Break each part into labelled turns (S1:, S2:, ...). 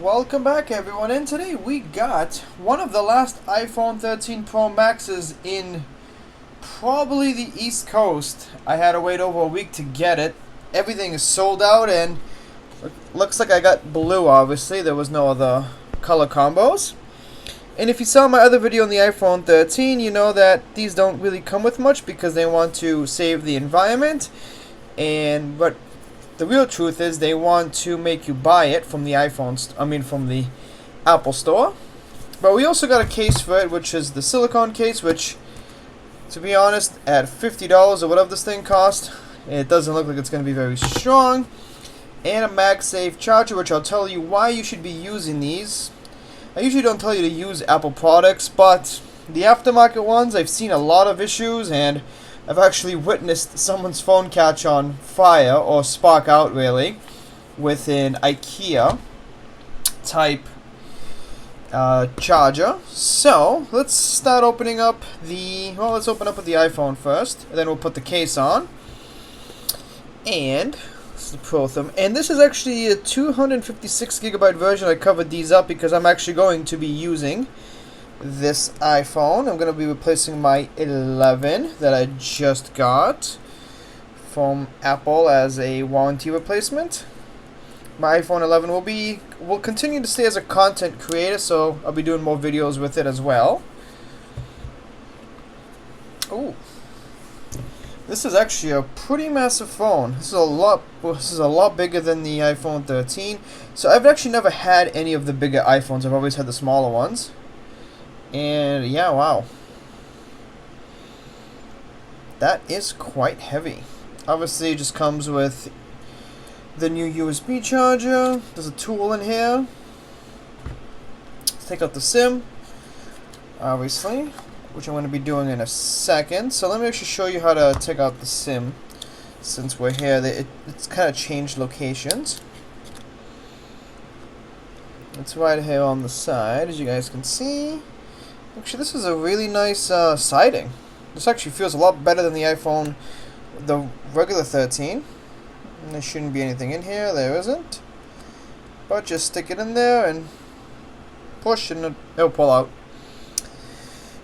S1: Welcome back everyone, and today we got one of the last iPhone 13 Pro Maxes in probably the East Coast. I had to wait over a week to get it. Everything is sold out, and looks like I got blue. Obviously there was no other color combos. And if you saw my other video on the iPhone 13, you know that these don't really come with much because they want to save the environment. But the real truth is they want to make you buy it from the from the Apple Store. But we also got a case for it, which is the silicone case, which, to be honest, at $50 or whatever this thing cost, it doesn't look like it's going to be very strong. And a MagSafe Charger, which I'll tell you why you should be using these. I usually don't tell you to use Apple products, but the aftermarket ones, I've seen a lot of issues, and I've actually witnessed someone's phone catch on fire, or spark out really, with an IKEA type charger. So let's start opening up let's open up with the iPhone first, and then we'll put the case on. And this is the Pro thumb, and this is actually a 256 gigabyte version. I covered these up because I'm actually going to be using this iPhone. I'm going to be replacing my 11 that I just got from Apple as a warranty replacement. My iPhone 11 will continue to stay as a content creator, so I'll be doing more videos with it as well. Oh, this is actually a pretty massive phone. This is a lot bigger than the iPhone 13. So I've actually never had any of the bigger iPhones. I've always had the smaller ones. And yeah, wow. That is quite heavy. Obviously it just comes with the new USB charger. There's a tool in here. Let's take out the SIM, obviously, which I'm going to be doing in a second. So let me actually show you how to take out the SIM. Since we're here, it's kind of changed locations. It's right here on the side, as you guys can see. Actually, this is a really nice siding. This actually feels a lot better than the regular 13. And there shouldn't be anything in here. There isn't. But just stick it in there and push, and it'll pull out.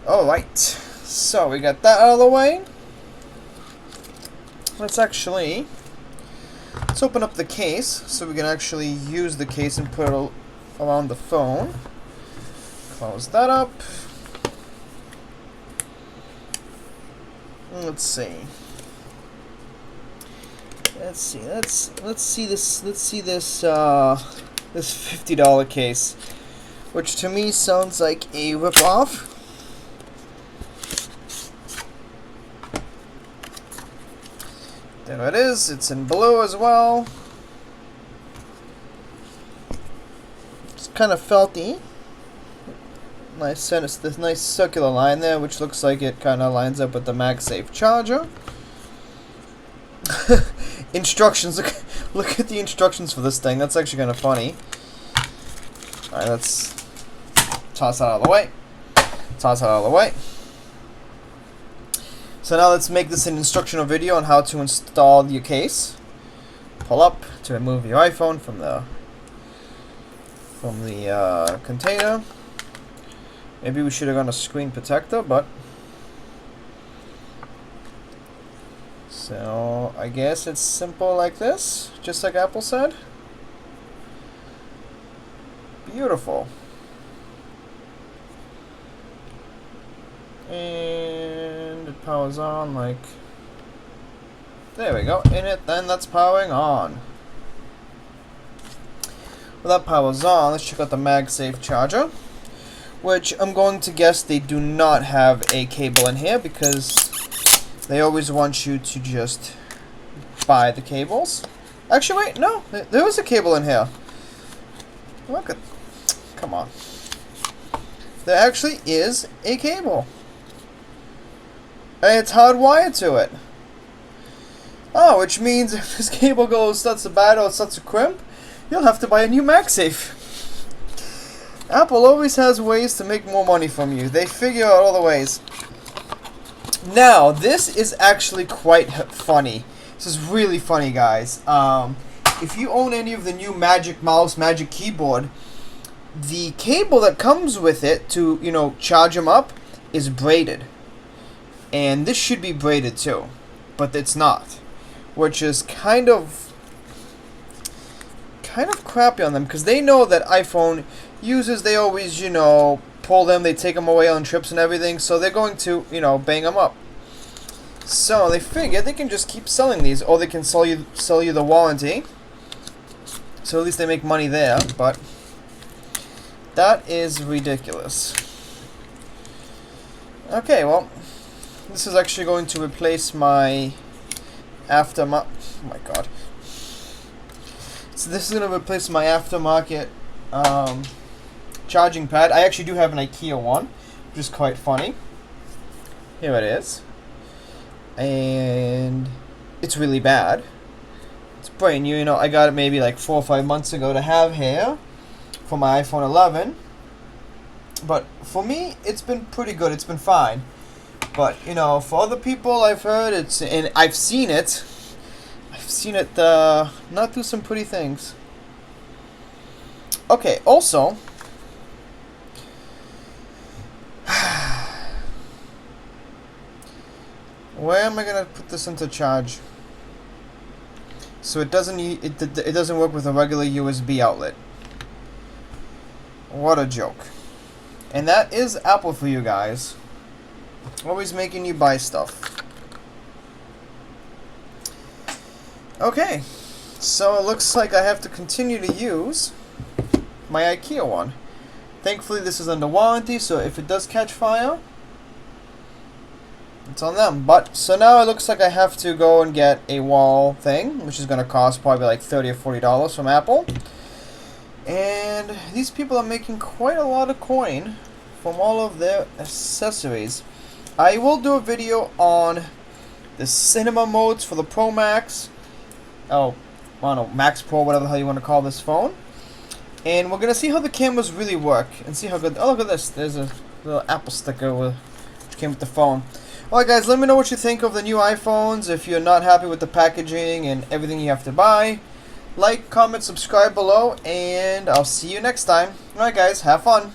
S1: Alright, so we got that out of the way. Let's open up the case so we can actually use the case and put it around the phone. Close that up. Let's see this $50 case, which to me sounds like a rip-off. There it is. It's in blue as well. It's kind of felty. This nice circular line there, which looks like it kind of lines up with the MagSafe Charger. Instructions. Look at the instructions for this thing. That's actually kind of funny. Alright, let's toss that out of the way. So now let's make this an instructional video on how to install your case. Pull up to remove your iPhone from the container. Maybe we should have gone a screen protector, but so I guess it's simple like this, just like Apple said. Beautiful. And it powers on like, there we go, then that's powering on. Well, that powers on. Let's check out the MagSafe Charger, which I'm going to guess they do not have a cable in here because they always want you to just buy the cables. Actually, wait, no, there is a cable in here. Look at, come on. There actually is a cable. And it's hardwired to it. Oh, which means if this cable starts to bad or starts to crimp, you'll have to buy a new MagSafe. Apple always has ways to make more money from you. They figure out all the ways. Now, this is actually quite funny. This is really funny, guys. If you own any of the new Magic Mouse, Magic Keyboard, the cable that comes with it to, charge them up is braided. And this should be braided too, but it's not, which is kind of crappy on them, because they know that iPhone users, they always, pull them, they take them away on trips and everything, so they're going to, bang them up. So they figure they can just keep selling these, or they can sell you the warranty. So at least they make money there, but that is ridiculous. Okay, well, this is actually going to replace my aftermarket. Oh my god. So this is going to replace my aftermarket charging pad. I actually do have an IKEA one, which is quite funny. Here it is. And it's really bad. It's brand new, I got it maybe like 4 or 5 months ago to have here for my iPhone 11. But for me, it's been pretty good. It's been fine. But, for other people, I've heard and I've seen it. I've seen it not do some pretty things. Okay, also, where am I gonna put this into charge? So it doesn't work with a regular USB outlet. What a joke. And that is Apple for you guys. Always making you buy stuff. Okay, so it looks like I have to continue to use my IKEA one. Thankfully this is under warranty, so if it does catch fire, it's on them. But so now it looks like I have to go and get a wall thing, which is going to cost probably like $30 or $40 from Apple. And these people are making quite a lot of coin from all of their accessories. I will do a video on the cinema modes for the Pro Max. Oh, I don't know, Max Pro, whatever the hell you want to call this phone. And we're going to see how the cameras really work and see how good. Oh, look at this. There's a little Apple sticker which came with the phone. Alright guys, let me know what you think of the new iPhones. If you're not happy with the packaging and everything you have to buy, like, comment, subscribe below, and I'll see you next time. Alright guys, have fun.